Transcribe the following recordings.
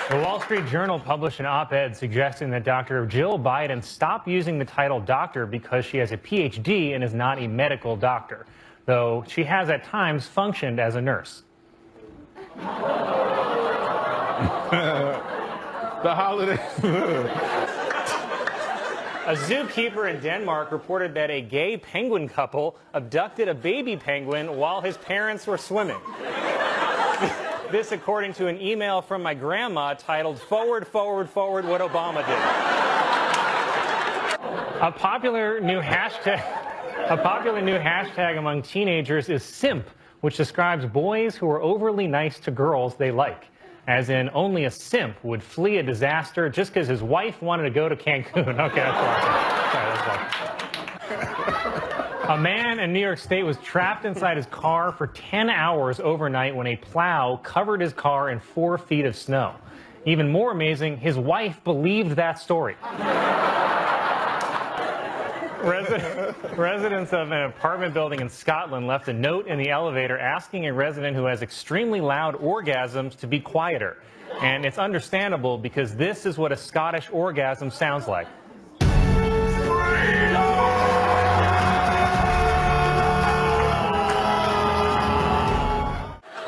The Wall Street Journal published an op-ed suggesting that Dr. Jill Biden stop using the title doctor because she has a PhD and is not a medical doctor, though she has at times functioned as a nurse. The holiday. A zookeeper in Denmark reported that a gay penguin couple abducted a baby penguin while his parents were swimming. This according to an email from my grandma titled, "Forward, forward, forward, what Obama did." A popular new hashtag among teenagers is simp, which describes boys who are overly nice to girls they like. As in, only a simp would flee a disaster just because his wife wanted to go to Cancun. Okay, that's awesome. Sorry, that's awesome. A man in New York State was trapped inside his car for 10 hours overnight when a plow covered his car in 4 feet of snow. Even more amazing, his wife believed that story. Residents of an apartment building in Scotland left a note in the elevator asking a resident who has extremely loud orgasms to be quieter. And it's understandable because this is what a Scottish orgasm sounds like.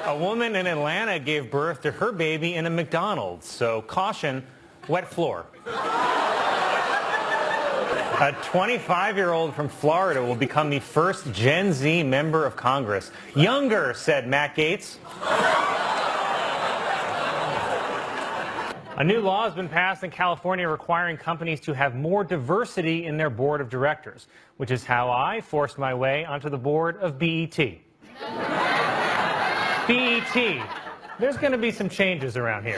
A woman in Atlanta gave birth to her baby in a McDonald's, so caution, wet floor. A 25-year-old from Florida will become the first Gen Z member of Congress. Younger, said Matt Gaetz. A new law has been passed in California requiring companies to have more diversity in their board of directors, which is how I forced my way onto the board of BET. BET. There's going to be some changes around here.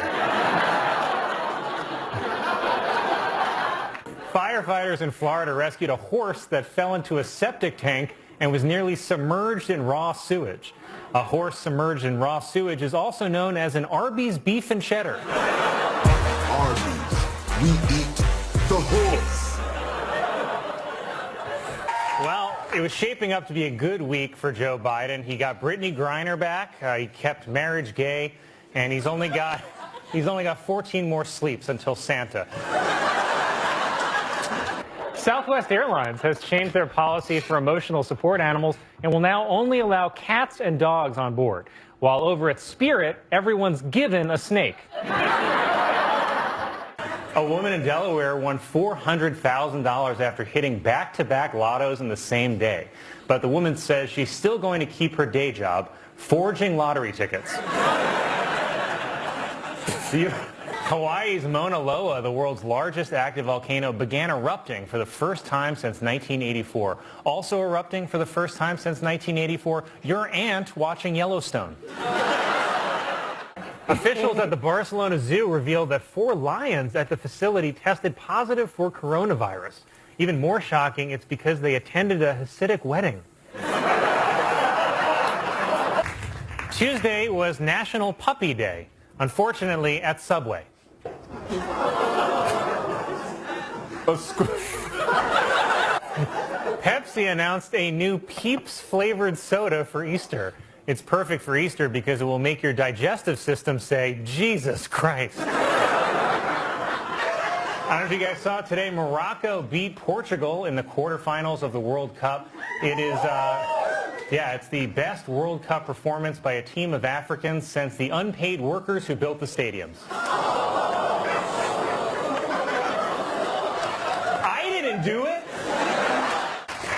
Firefighters in Florida rescued a horse that fell into a septic tank and was nearly submerged in raw sewage. A horse submerged in raw sewage is also known as an Arby's beef and cheddar. Arby's, we eat the horse. Well, it was shaping up to be a good week for Joe Biden. He got Brittany Griner back, he kept marriage gay, and he's only got 14 more sleeps until Santa. Southwest Airlines has changed their policy for emotional support animals and will now only allow cats and dogs on board, while over at Spirit, everyone's given a snake. A woman in Delaware won $400,000 after hitting back-to-back lottos in the same day. But the woman says she's still going to keep her day job, forging lottery tickets. Hawaii's Mauna Loa, the world's largest active volcano, began erupting for the first time since 1984. Also erupting for the first time since 1984, your aunt watching Yellowstone. Officials at the Barcelona Zoo revealed that 4 lions at the facility tested positive for coronavirus. Even more shocking, it's because they attended a Hasidic wedding. Tuesday was National Puppy Day, unfortunately at Subway. Pepsi announced a new Peeps flavored soda for Easter. It's perfect for Easter because it will make your digestive system say, Jesus Christ. I don't know if you guys saw it today. Morocco beat Portugal in the quarterfinals of the World Cup. It is, it's the best World Cup performance by a team of Africans since the unpaid workers who built the stadiums. I didn't do it.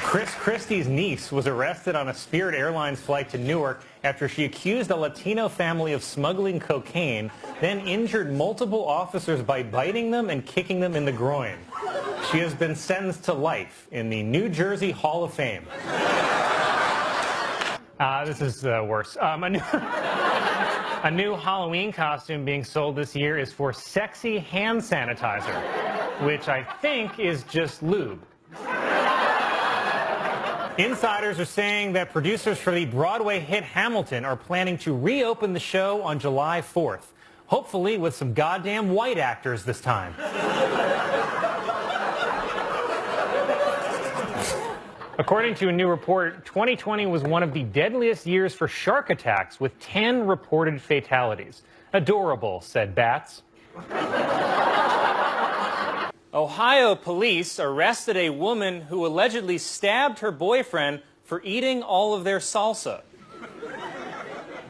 Chris Christie's niece was arrested on a Spirit Airlines flight to Newark after she accused a Latino family of smuggling cocaine, then injured multiple officers by biting them and kicking them in the groin. She has been sentenced to life in the New Jersey Hall of Fame. This is worse. A new Halloween costume being sold this year is for sexy hand sanitizer, which I think is just lube. Insiders are saying that producers for the Broadway hit Hamilton are planning to reopen the show on July 4th, hopefully with some goddamn white actors this time. According to a new report, 2020 was one of the deadliest years for shark attacks, with 10 reported fatalities. Adorable, said bats. Ohio police arrested a woman who allegedly stabbed her boyfriend for eating all of their salsa.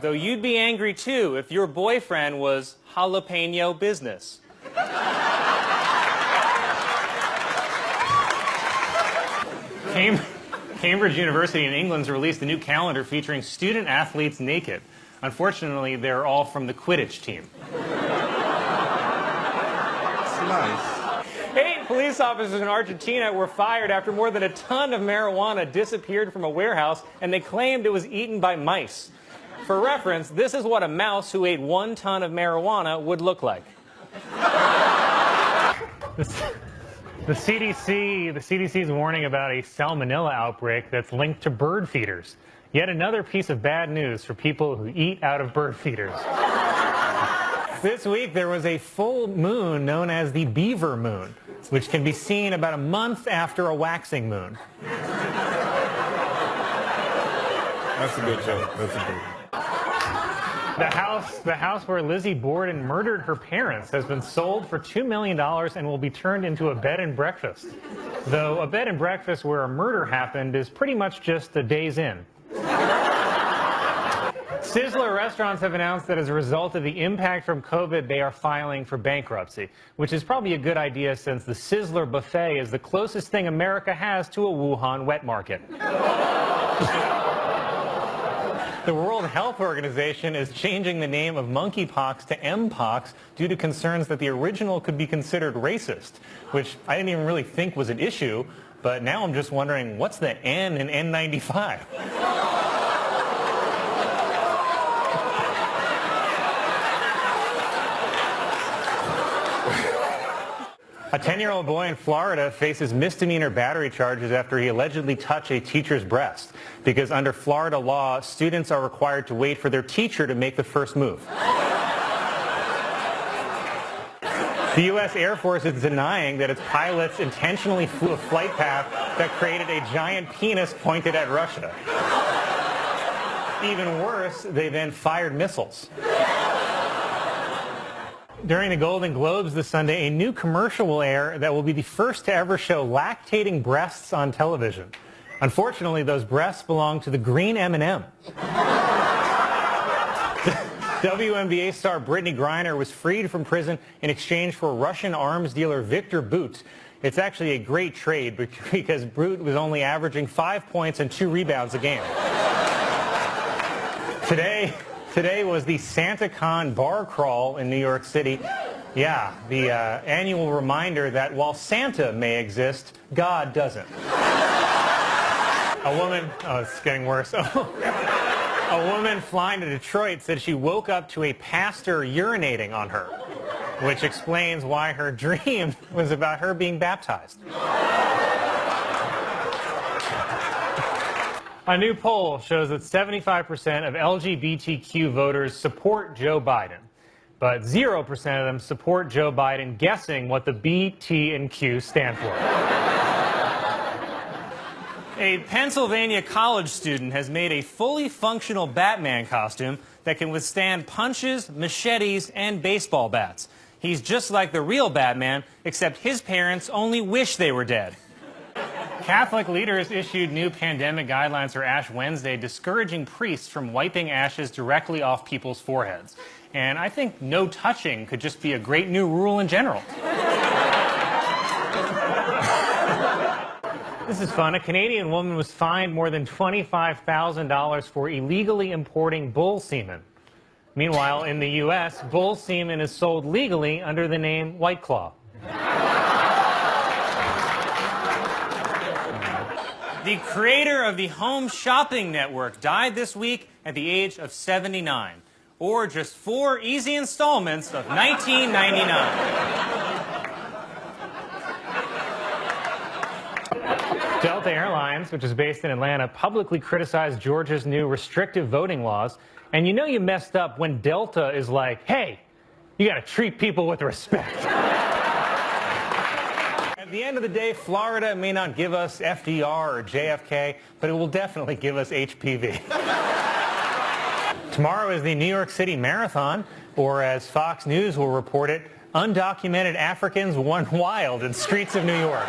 Though you'd be angry too if your boyfriend was jalapeno business. Cambridge University in England's released a new calendar featuring student athletes naked. Unfortunately, they're all from the Quidditch team. It's nice. 8 police officers in Argentina were fired after more than a ton of marijuana disappeared from a warehouse, and they claimed it was eaten by mice. For reference, this is what a mouse who ate 1 ton of marijuana would look like. The CDC is warning about a salmonella outbreak that's linked to bird feeders. Yet another piece of bad news for people who eat out of bird feeders. This week there was a full moon known as the beaver moon, which can be seen about a month after a waxing moon. That's a good joke. That's a good one. The house where Lizzie Borden murdered her parents has been sold for $2 million and will be turned into a bed and breakfast. Though a bed and breakfast where a murder happened is pretty much just a day's inn. Sizzler restaurants have announced that as a result of the impact from COVID, they are filing for bankruptcy, which is probably a good idea since the Sizzler buffet is the closest thing America has to a Wuhan wet market. The World Health Organization is changing the name of monkeypox to Mpox due to concerns that the original could be considered racist, which I didn't even really think was an issue, but now I'm just wondering, what's the N in N95? A 10-year-old boy in Florida faces misdemeanor battery charges after he allegedly touched a teacher's breast, because under Florida law, students are required to wait for their teacher to make the first move. The U.S. Air Force is denying that its pilots intentionally flew a flight path that created a giant penis pointed at Russia. Even worse, they then fired missiles. During the Golden Globes this Sunday, a new commercial will air that will be the first to ever show lactating breasts on television. Unfortunately, those breasts belong to the green M&M. WNBA star Brittany Griner was freed from prison in exchange for Russian arms dealer Victor Bout. It's actually a great trade because Bout was only averaging 5 points and 2 rebounds a game. Today was the SantaCon bar crawl in New York City. Yeah, the annual reminder that while Santa may exist, God doesn't. It's getting worse. A woman flying to Detroit said she woke up to a pastor urinating on her, which explains why her dream was about her being baptized. A new poll shows that 75% of LGBTQ voters support Joe Biden, but 0% of them support Joe Biden guessing what the B, T, and Q stand for. A Pennsylvania college student has made a fully functional Batman costume that can withstand punches, machetes, and baseball bats. He's just like the real Batman, except his parents only wish they were dead. Catholic leaders issued new pandemic guidelines for Ash Wednesday, discouraging priests from wiping ashes directly off people's foreheads. And I think no touching could just be a great new rule in general. This is fun. A Canadian woman was fined more than $25,000 for illegally importing bull semen. Meanwhile, in the U.S., bull semen is sold legally under the name White Claw. The creator of the Home Shopping Network died this week at the age of 79, or just 4 easy installments of $19.99. Delta Airlines, which is based in Atlanta, publicly criticized Georgia's new restrictive voting laws. And you know you messed up when Delta is like, hey, you got to treat people with respect. At the end of the day, Florida may not give us FDR or JFK, but it will definitely give us HPV. Tomorrow is the New York City Marathon, or as Fox News will report it, undocumented Africans went wild in streets of New York.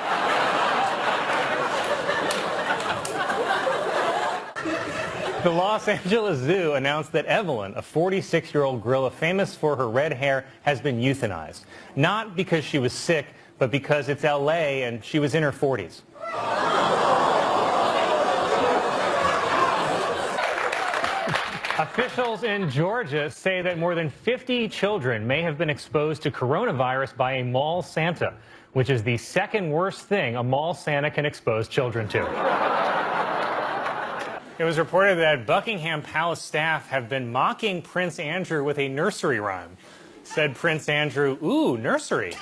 The Los Angeles Zoo announced that Evelyn, a 46-year-old gorilla famous for her red hair, has been euthanized. Not because she was sick, but because it's LA and she was in her 40s. Officials in Georgia say that more than 50 children may have been exposed to coronavirus by a mall Santa, which is the second worst thing a mall Santa can expose children to. It was reported that Buckingham Palace staff have been mocking Prince Andrew with a nursery rhyme. Said Prince Andrew, "Ooh, nursery."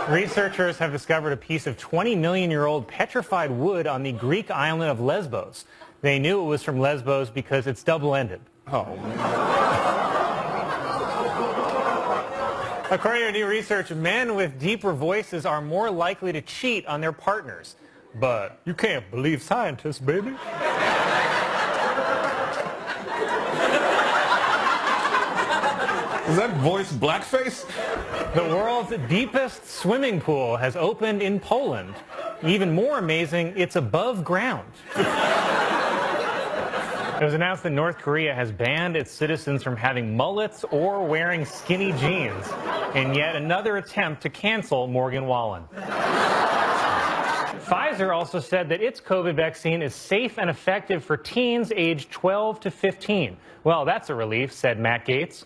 Researchers have discovered a piece of 20-million-year-old petrified wood on the Greek island of Lesbos. They knew it was from Lesbos because it's double-ended. Oh. According to new research, men with deeper voices are more likely to cheat on their partners. But you can't believe scientists, baby. Is that voice blackface? The world's deepest swimming pool has opened in Poland. Even more amazing, it's above ground. It was announced that North Korea has banned its citizens from having mullets or wearing skinny jeans, in yet another attempt to cancel Morgan Wallen. Pfizer also said that its COVID vaccine is safe and effective for teens aged 12 to 15. Well, that's a relief, said Matt Gaetz.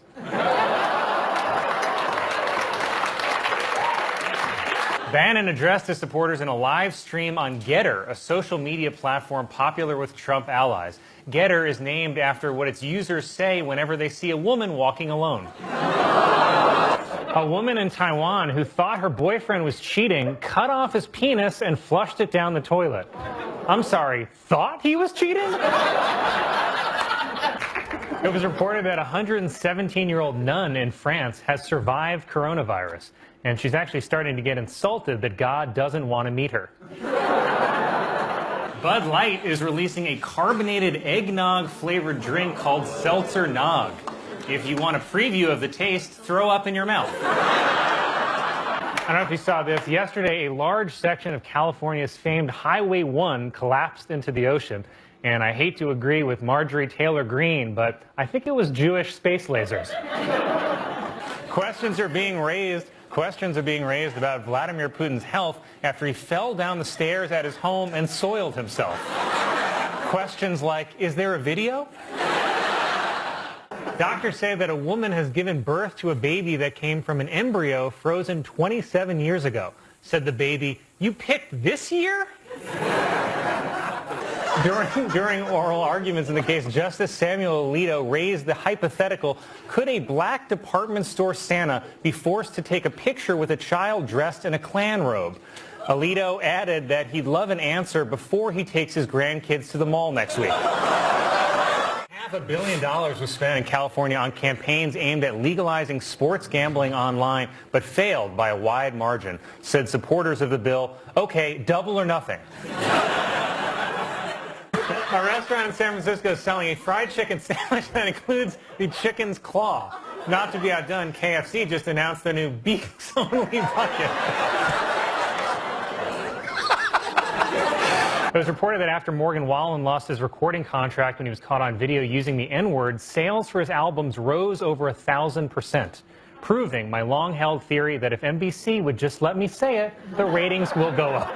Bannon addressed his supporters in a live stream on Getter, a social media platform popular with Trump allies. Getter is named after what its users say whenever they see a woman walking alone. A woman in Taiwan who thought her boyfriend was cheating cut off his penis and flushed it down the toilet. I'm sorry, thought he was cheating? It was reported that a 117-year-old nun in France has survived coronavirus, and she's actually starting to get insulted that God doesn't want to meet her. Bud Light is releasing a carbonated eggnog-flavored drink called Seltzer Nog. If you want a preview of the taste, throw up in your mouth. I don't know if you saw this. Yesterday, a large section of California's famed Highway 1 collapsed into the ocean. And I hate to agree with Marjorie Taylor Greene, but I think it was Jewish space lasers. Questions are being raised about Vladimir Putin's health after he fell down the stairs at his home and soiled himself. Questions like, is there a video? Doctors say that a woman has given birth to a baby that came from an embryo frozen 27 years ago. Said the baby, "You picked this year?" During oral arguments in the case, Justice Samuel Alito raised the hypothetical, could a black department store Santa be forced to take a picture with a child dressed in a Klan robe? Alito added that he'd love an answer before he takes his grandkids to the mall next week. $500 million was spent in California on campaigns aimed at legalizing sports gambling online, but failed by a wide margin, said supporters of the bill. Okay, double or nothing. A restaurant in San Francisco is selling a fried chicken sandwich that includes the chicken's claw. Not to be outdone, KFC just announced their new beef-only bucket. It was reported that after Morgan Wallen lost his recording contract when he was caught on video using the N-word, sales for his albums rose over 1,000%, proving my long-held theory that if NBC would just let me say it, the ratings will go up.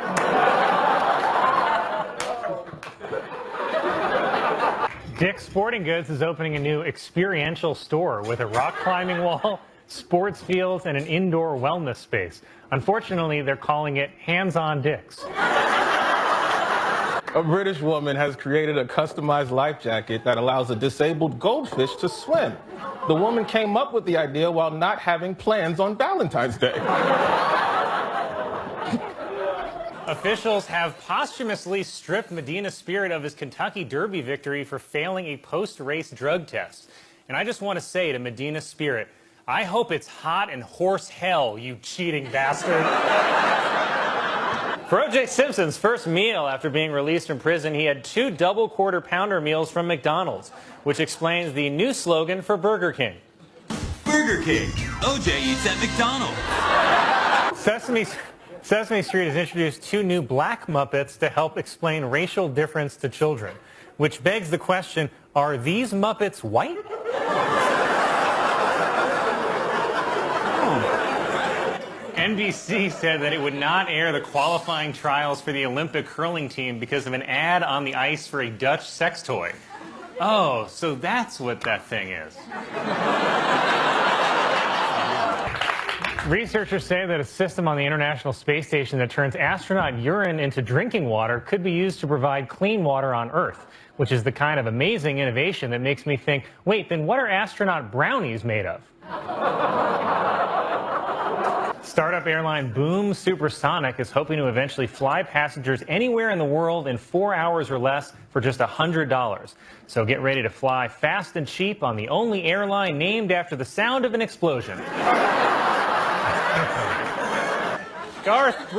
Dick's Sporting Goods is opening a new experiential store with a rock climbing wall, sports fields, and an indoor wellness space. Unfortunately, they're calling it Hands-on Dick's. A British woman has created a customized life jacket that allows a disabled goldfish to swim. The woman came up with the idea while not having plans on Valentine's Day. Officials have posthumously stripped Medina Spirit of his Kentucky Derby victory for failing a post-race drug test. And I just want to say to Medina Spirit, I hope it's hot and horse hell, you cheating bastard. For O.J. Simpson's first meal after being released from prison, he had 2 double quarter pounder meals from McDonald's, which explains the new slogan for Burger King. Burger King. O.J. eats at McDonald's. Sesame Street has introduced 2 new black Muppets to help explain racial difference to children, which begs the question, are these Muppets white? NBC said that it would not air the qualifying trials for the Olympic curling team because of an ad on the ice for a Dutch sex toy. Oh, so that's what that thing is. Researchers say that a system on the International Space Station that turns astronaut urine into drinking water could be used to provide clean water on Earth, which is the kind of amazing innovation that makes me think, wait, then what are astronaut brownies made of? Startup airline Boom Supersonic is hoping to eventually fly passengers anywhere in the world in 4 hours or less for just $100. So get ready to fly fast and cheap on the only airline named after the sound of an explosion. Garth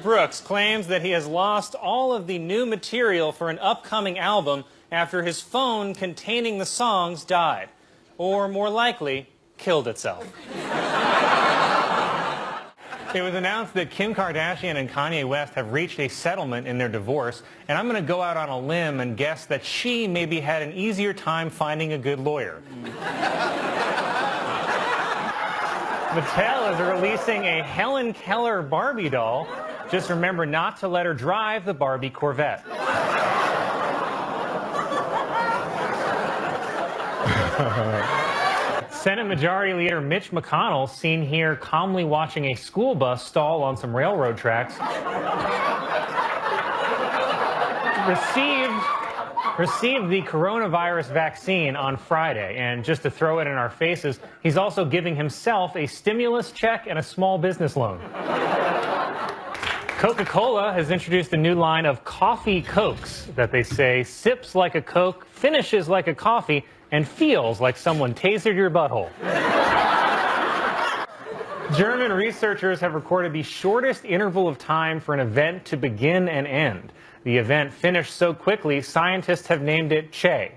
Brooks claims that he has lost all of the new material for an upcoming album after his phone containing the songs died. Or more likely, killed itself. It was announced that Kim Kardashian and Kanye West have reached a settlement in their divorce, and I'm going to go out on a limb and guess that she maybe had an easier time finding a good lawyer. Mattel is releasing a Helen Keller Barbie doll. Just remember not to let her drive the Barbie Corvette. Senate Majority Leader Mitch McConnell, seen here calmly watching a school bus stall on some railroad tracks, received the coronavirus vaccine on Friday. And just to throw it in our faces, he's also giving himself a stimulus check and a small business loan. Coca-Cola has introduced a new line of coffee Cokes that they say sips like a Coke, finishes like a coffee, and feels like someone tasered your butthole. German researchers have recorded the shortest interval of time for an event to begin and end. The event finished so quickly, scientists have named it Che.